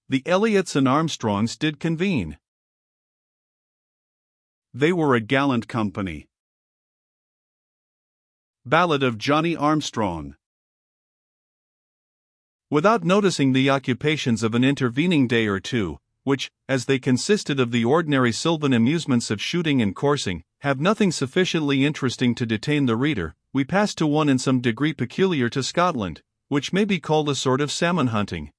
the Elliots and Armstrongs did convene. They were a gallant company. Ballad of Johnny Armstrong. Without noticing the occupations of an intervening day or two, which, as they consisted of the ordinary sylvan amusements of shooting and coursing, have nothing sufficiently interesting to detain the reader, we pass to one in some degree peculiar to Scotland, which may be called a sort of salmon hunting.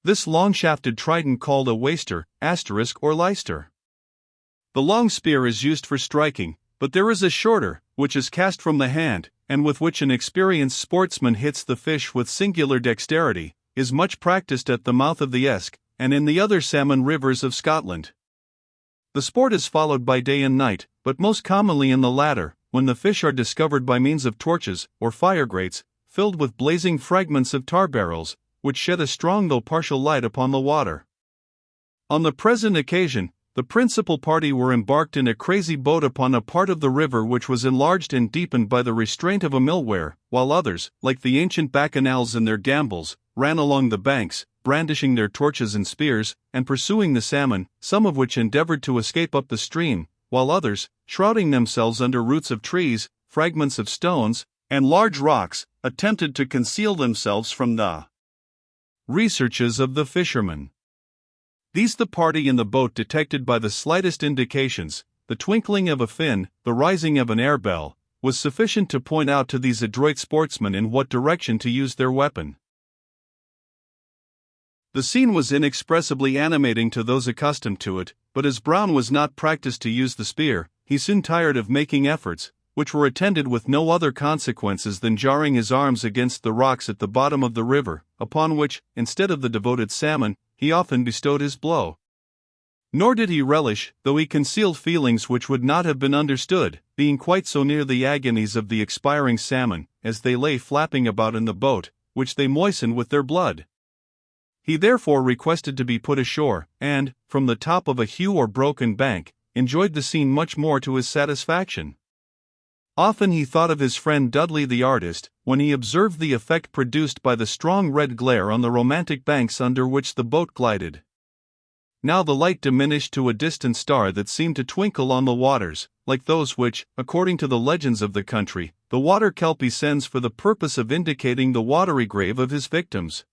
This long-shafted trident called a waster, or leister. The long spear is used for striking, but there is a shorter, which is cast from the hand, and with which an experienced sportsman hits the fish with singular dexterity, is much practiced at the mouth of the Esk, and in the other salmon rivers of Scotland. The sport is followed by day and night, but most commonly in the latter, when the fish are discovered by means of torches, or fire grates, filled with blazing fragments of tar barrels, which shed a strong though partial light upon the water. On the present occasion, the principal party were embarked in a crazy boat upon a part of the river which was enlarged and deepened by the restraint of a millware, while others, like the ancient bacchanals in their gambols, ran along the banks, brandishing their torches and spears, and pursuing the salmon, some of which endeavored to escape up the stream, while others, shrouding themselves under roots of trees, fragments of stones, and large rocks, attempted to conceal themselves from the researches of the fishermen. These the party in the boat detected by the slightest indications. The twinkling of a fin, the rising of an air bell, was sufficient to point out to these adroit sportsmen in what direction to use their weapon. The scene was inexpressibly animating to those accustomed to it, but as Brown was not practiced to use the spear, he soon tired of making efforts, which were attended with no other consequences than jarring his arms against the rocks at the bottom of the river, upon which, instead of the devoted salmon, he often bestowed his blow. Nor did he relish, though he concealed feelings which would not have been understood, being quite so near the agonies of the expiring salmon, as they lay flapping about in the boat, which they moistened with their blood. He therefore requested to be put ashore, and, from the top of a hew or broken bank, enjoyed the scene much more to his satisfaction. Often he thought of his friend Dudley the artist, when he observed the effect produced by the strong red glare on the romantic banks under which the boat glided. Now the light diminished to a distant star that seemed to twinkle on the waters, like those which, according to the legends of the country, the water-kelpie sends for the purpose of indicating the watery grave of his victims.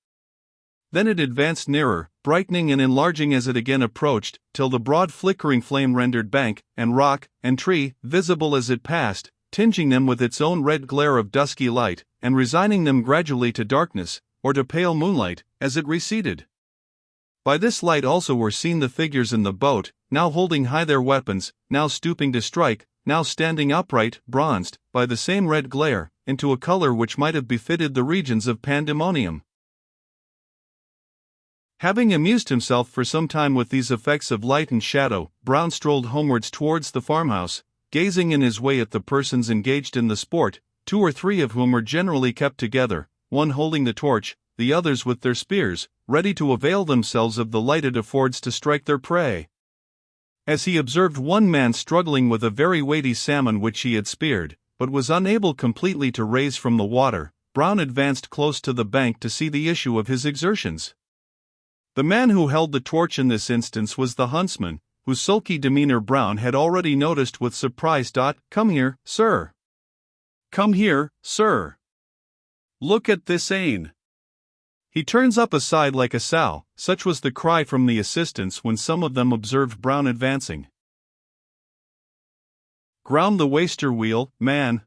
Then it advanced nearer, brightening and enlarging as it again approached, till the broad flickering flame rendered bank, and rock, and tree, visible as it passed, tinging them with its own red glare of dusky light, and resigning them gradually to darkness, or to pale moonlight, as it receded. By this light also were seen the figures in the boat, now holding high their weapons, now stooping to strike, now standing upright, bronzed, by the same red glare, into a color which might have befitted the regions of pandemonium. Having amused himself for some time with these effects of light and shadow, Brown strolled homewards towards the farmhouse, gazing in his way at the persons engaged in the sport, 2 or 3 of whom were generally kept together, one holding the torch, the others with their spears, ready to avail themselves of the light it affords to strike their prey. As he observed one man struggling with a very weighty salmon which he had speared, but was unable completely to raise from the water, Brown advanced close to the bank to see the issue of his exertions. The man who held the torch in this instance was the huntsman, whose sulky demeanor Brown had already noticed with surprise. "Come here, sir. Come here, sir. Look at this ane. He turns up aside like a sow," such was the cry from the assistants when some of them observed Brown advancing. "Ground the waster wheel, man.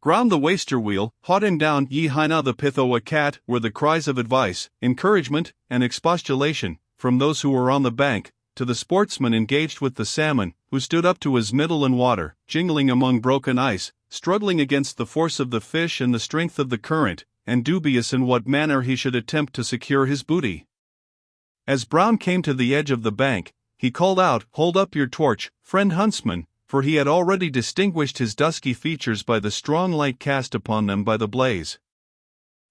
Ground the waster wheel, haut him down, ye hinna the pith o' a cat," were the cries of advice, encouragement, and expostulation, from those who were on the bank, to the sportsman engaged with the salmon, who stood up to his middle in water, jingling among broken ice, struggling against the force of the fish and the strength of the current, and dubious in what manner he should attempt to secure his booty. As Brown came to the edge of the bank, he called out, "Hold up your torch, friend huntsman," for he had already distinguished his dusky features by the strong light cast upon them by the blaze.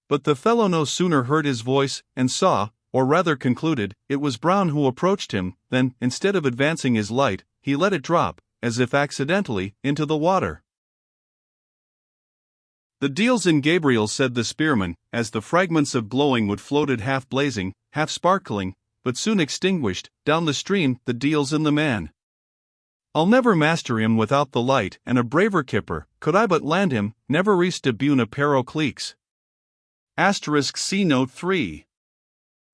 But the fellow no sooner heard his voice, and saw, or rather concluded, it was Brown who approached him, than, instead of advancing his light, he let it drop, as if accidentally, into the water. The deal's in Gabriel, said the spearman, as the fragments of glowing wood floated half blazing, half sparkling, but soon extinguished, down the stream. The deal's in the man. I'll never master him without the light, and a braver kipper, could I but land him, never reached de buna pero cleeks. C note 3.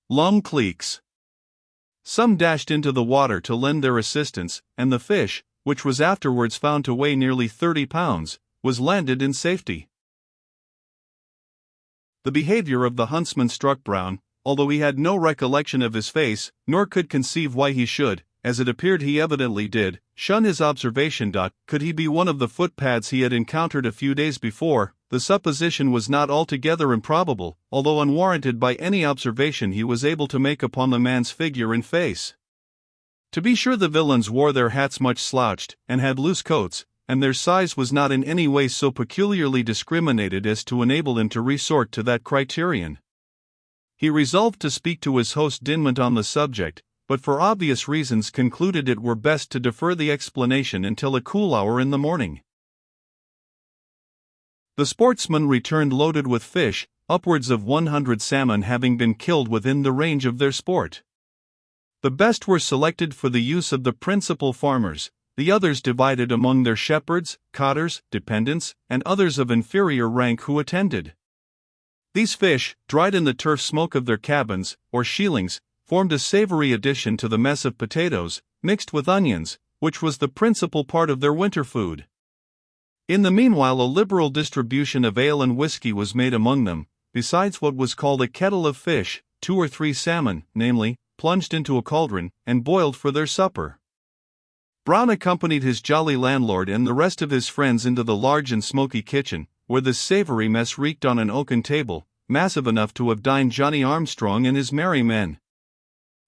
Lum cleeks. Some dashed into the water to lend their assistance, and the fish, which was afterwards found to weigh nearly 30 pounds, was landed in safety. The behavior of the huntsman struck Brown, although he had no recollection of his face, nor could conceive why he should, as it appeared he evidently did, shun his observation. Could he be one of the footpads he had encountered a few days before? The supposition was not altogether improbable, although unwarranted by any observation he was able to make upon the man's figure and face. To be sure, the villains wore their hats much slouched, and had loose coats, and their size was not in any way so peculiarly discriminated as to enable him to resort to that criterion. He resolved to speak to his host Dinmont on the subject, but for obvious reasons concluded it were best to defer the explanation until a cool hour in the morning. The sportsmen returned loaded with fish, upwards of 100 salmon having been killed within the range of their sport. The best were selected for the use of the principal farmers, the others divided among their shepherds, cotters, dependents, and others of inferior rank who attended. These fish, dried in the turf smoke of their cabins, or shielings, formed a savory addition to the mess of potatoes, mixed with onions, which was the principal part of their winter food. In the meanwhile a liberal distribution of ale and whiskey was made among them, besides what was called a kettle of fish, 2 or 3 salmon, namely, plunged into a cauldron, and boiled for their supper. Brown accompanied his jolly landlord and the rest of his friends into the large and smoky kitchen, where this savory mess reeked on an oaken table, massive enough to have dined Johnny Armstrong and his merry men.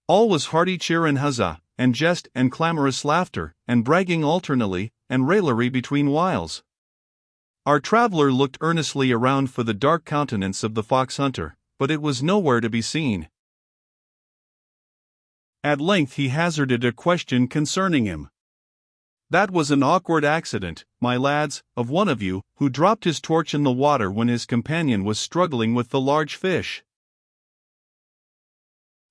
All was hearty cheer and huzzah, and jest and clamorous laughter, and bragging alternately, and raillery between whiles. Our traveller looked earnestly around for the dark countenance of the fox hunter, but it was nowhere to be seen. At length he hazarded a question concerning him. That was an awkward accident, my lads, of one of you, who dropped his torch in the water when his companion was struggling with the large fish.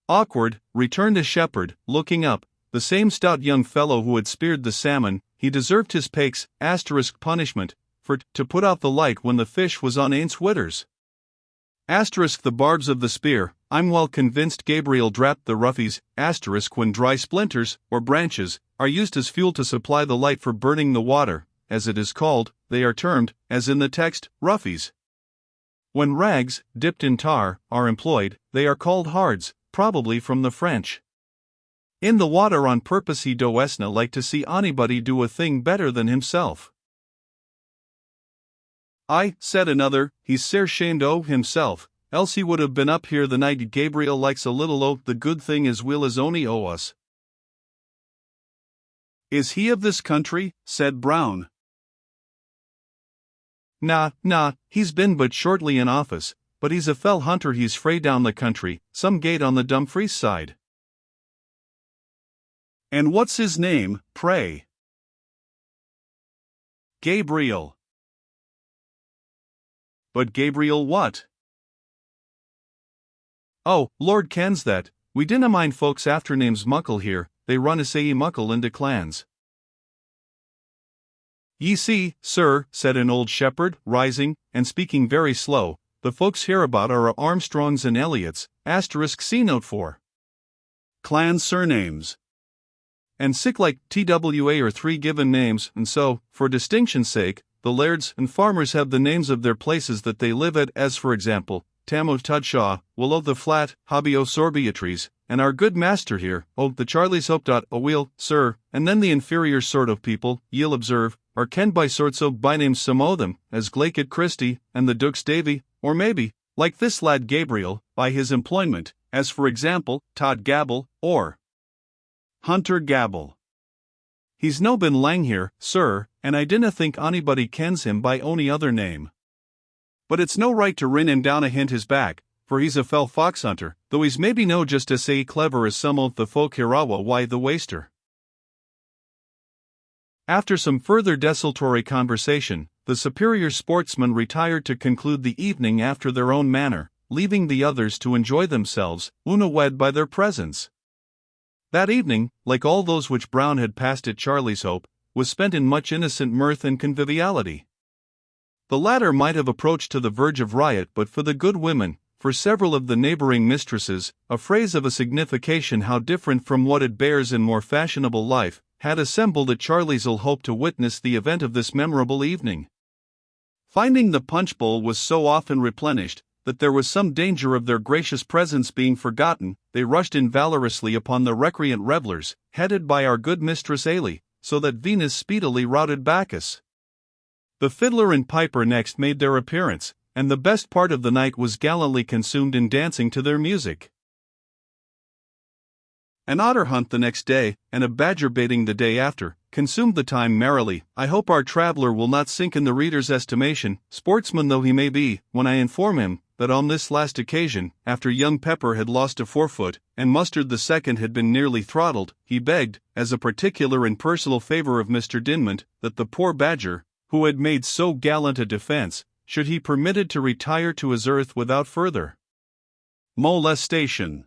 Awkward, returned the shepherd, looking up, the same stout young fellow who had speared the salmon. He deserved his paix, punishment, for to put out the light when the fish was on aint's witters. The barbs of the spear, I'm well convinced Gabriel drapped the roughies, when dry splinters, or branches, are used as fuel to supply the light for burning the water, as it is called, they are termed, as in the text, roughies. When rags, dipped in tar, are employed, they are called hards, probably from the French. In the water on purpose he doesna like to see anybody do a thing better than himself. Aye, said another, he's sair shamed o' himself, else he would have been up here the night. Gabriel likes a little o' the good thing as weel as ony o' us. Is he of this country? Said Brown. Nah, he's been but shortly in office, but he's a fell hunter. He's frae down the country, some gate on the Dumfries side. And what's his name, pray? Gabriel. But Gabriel what? Oh, Lord kens that, we dinna mind folks' afternames muckle here, they run a say muckle into clans. Ye see, sir, said an old shepherd, rising, and speaking very slow, the folks hereabout are a Armstrongs and Elliots, C note 4. Clan surnames. And sic like TWA or 3 given names, and so, for distinction's sake, the lairds and farmers have the names of their places that they live at, as for example, Tam o' Tudshaw, Will o' the Flat, Hobby o' Sorbeatrice, and our good master here, the Charlie's Hope. A wheel, sir, and then the inferior sort of people, ye'll observe, are kenned by sorts o' by names some o' them, as Glaikit Christie, and the Dukes Davy, or maybe, like this lad Gabriel, by his employment, as for example, Todd Gabble, or Hunter Gabble. He's no been lang here, sir, and I dinna think onybody kens him by ony other name. But it's no right to rin him down ahint his back, for he's a fell fox hunter, though he's maybe no just as say clever as some o' the folk hereawa. Why the waster. After some further desultory conversation, the superior sportsmen retired to conclude the evening after their own manner, leaving the others to enjoy themselves, unawed by their presence. That evening, like all those which Brown had passed at Charlie's Hope, was spent in much innocent mirth and conviviality. The latter might have approached to the verge of riot but for the good women, for several of the neighboring mistresses, a phrase of a signification how different from what it bears in more fashionable life, had assembled at Charlie's Hope to witness the event of this memorable evening. Finding the punch bowl was so often replenished that there was some danger of their gracious presence being forgotten, they rushed in valorously upon the recreant revellers, headed by our good Mistress Ailey, so that Venus speedily routed Bacchus. The fiddler and piper next made their appearance, and the best part of the night was gallantly consumed in dancing to their music. An otter hunt the next day, and a badger baiting the day after, consumed the time merrily. I hope our traveller will not sink in the reader's estimation, sportsman though he may be, when I inform him that on this last occasion, after young Pepper had lost a forefoot, and Mustard the second had been nearly throttled, he begged, as a particular and personal favour of Mr. Dinmont, that the poor badger, who had made so gallant a defence, should he permitted to retire to his earth without further molestation.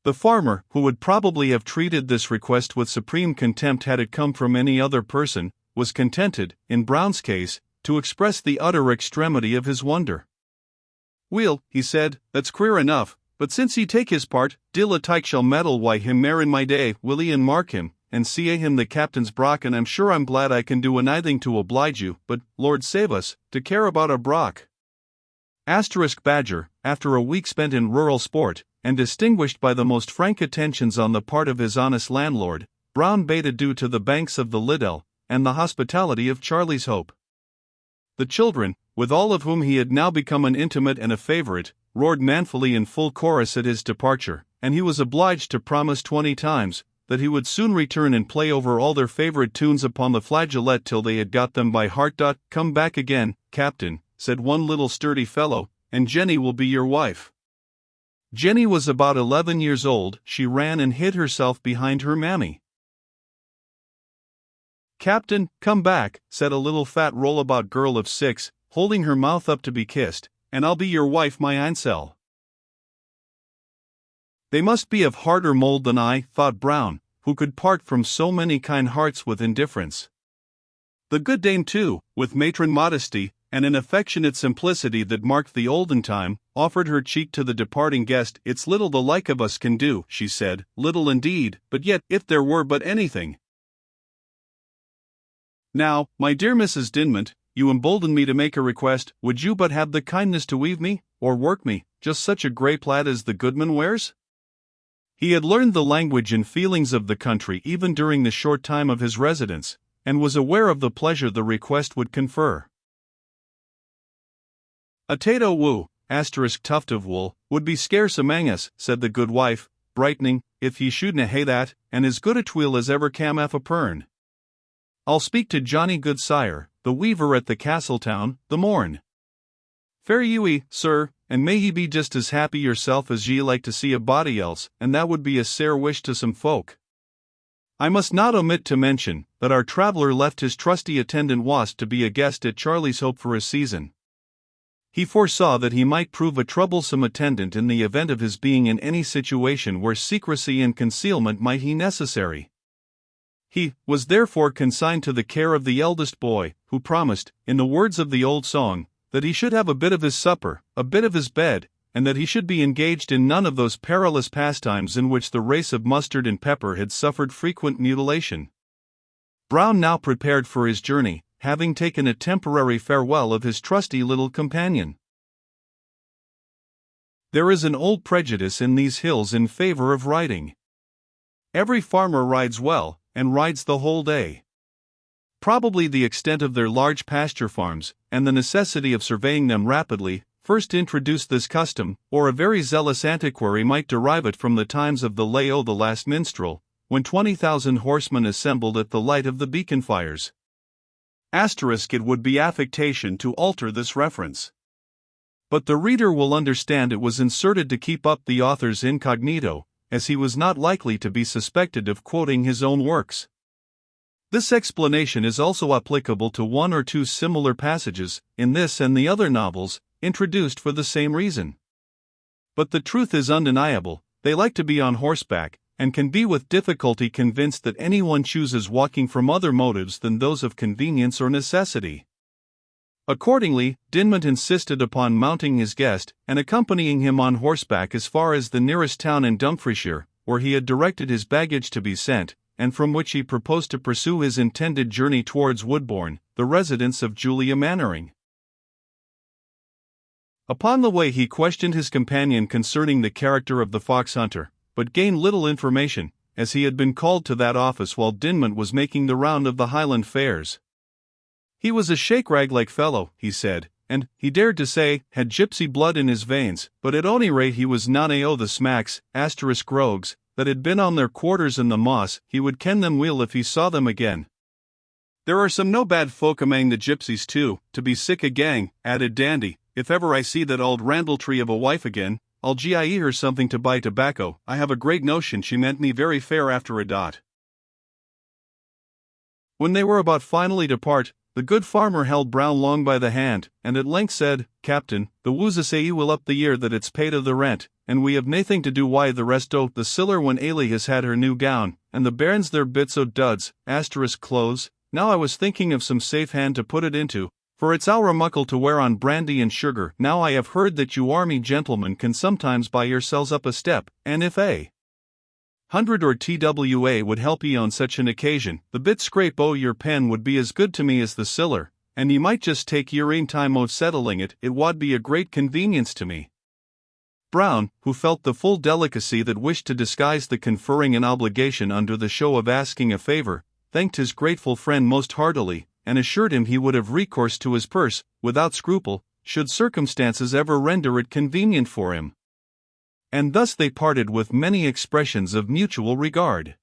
The farmer, who would probably have treated this request with supreme contempt had it come from any other person, was contented, in Brown's case, to express the utter extremity of his wonder. "Weel," he said, "that's queer enough, but since ye take his part, dill a tyke shall meddle wi' him mair in my day, will ye, and mark him, and see him the captain's brock, and I'm sure I'm glad I can do anything to oblige you, but, Lord save us, to care about a brock." Badger, after a week spent in rural sport, and distinguished by the most frank attentions on the part of his honest landlord, Brown bade adieu to the banks of the Liddell, and the hospitality of Charlie's Hope. The children, with all of whom he had now become an intimate and a favourite, roared manfully in full chorus at his departure, and he was obliged to promise 20 times that he would soon return and play over all their favourite tunes upon the flageolet till they had got them by heart. "Come back again, Captain," said one little sturdy fellow, "and Jenny will be your wife." Jenny was about 11 years old. She ran and hid herself behind her mammy. "Captain, come back," said a little fat rollabout girl of 6, holding her mouth up to be kissed, "and I'll be your wife, my Ansel." They must be of harder mould than I, thought Brown, who could part from so many kind hearts with indifference. The good dame too, with matron modesty, and an affectionate simplicity that marked the olden time, offered her cheek to the departing guest. "It's little the like of us can do," she said, "little indeed, but yet, if there were but anything. Now, my dear Mrs. Dinmont, you embolden me to make a request. Would you but have the kindness to weave me, or work me, just such a grey plaid as the goodman wears?" He had learned the language and feelings of the country even during the short time of his residence, and was aware of the pleasure the request would confer. "A tato woo, tuft of wool, would be scarce amang us," said the good wife, brightening, "if ye shouldna hae that, and as good a tweel as ever cam aff a pern. I'll speak to Johnny Goodsire, the weaver at the Castletown, the morn. Fare ye, sir, and may ye be just as happy yourself as ye like to see a body else, and that would be a sair wish to some folk." I must not omit to mention that our traveller left his trusty attendant Wasp to be a guest at Charlie's Hope for a season. He foresaw that he might prove a troublesome attendant in the event of his being in any situation where secrecy and concealment might be necessary. He was therefore consigned to the care of the eldest boy, who promised, in the words of the old song, that he should have a bit of his supper, a bit of his bed, and that he should be engaged in none of those perilous pastimes in which the race of Mustard and Pepper had suffered frequent mutilation. Brown now prepared for his journey, having taken a temporary farewell of his trusty little companion. There is an old prejudice in these hills in favor of riding. Every farmer rides well, and rides the whole day. Probably the extent of their large pasture farms, and the necessity of surveying them rapidly, first introduced this custom, or a very zealous antiquary might derive it from the times of the Lay-o the Last Minstrel, when 20,000 horsemen assembled at the light of the beacon fires. It would be affectation to alter this reference. But the reader will understand it was inserted to keep up the author's incognito, as he was not likely to be suspected of quoting his own works. This explanation is also applicable to one or two similar passages, in this and the other novels, introduced for the same reason. But the truth is undeniable: they like to be on horseback, and can be with difficulty convinced that anyone chooses walking from other motives than those of convenience or necessity. Accordingly, Dinmont insisted upon mounting his guest and accompanying him on horseback as far as the nearest town in Dumfriesshire, where he had directed his baggage to be sent, and from which he proposed to pursue his intended journey towards Woodbourne, the residence of Julia Mannering. Upon the way he questioned his companion concerning the character of the fox hunter, but gained little information, as he had been called to that office while Dinmont was making the round of the Highland fairs. He was a shake-rag-like fellow, he said, and, he dared to say, had gypsy blood in his veins, but at ony rate he was none o' the smacks, rogues, that had been on their quarters in the moss. He would ken them weel if he saw them again. There are some no bad folk amang the gypsies too, to be sick a gang, added Dandy. If ever I see that old randletree of a wife again, I'll gie her something to buy tobacco. I have a great notion she meant me very fair after a dot. When they were about finally to part, the good farmer held Brown long by the hand, and at length said, Captain, the woos say will up the year that it's paid of the rent, and we have naething to do wi' the rest o' the siller when Ailey has had her new gown, and the bairns their bits o' duds, clothes. Now I was thinking of some safe hand to put it into, for it's ower muckle to wear on brandy and sugar. Now I have heard that you army gentlemen can sometimes buy yourselves up a step, and if a 100 or TWA would help ye on such an occasion, the bit scrape o' your pen would be as good to me as the siller, and ye might just take your ain time o' settling it. It wad be a great convenience to me. Brown, who felt the full delicacy that wished to disguise the conferring an obligation under the show of asking a favor, thanked his grateful friend most heartily, and assured him he would have recourse to his purse, without scruple, should circumstances ever render it convenient for him. And thus they parted with many expressions of mutual regard.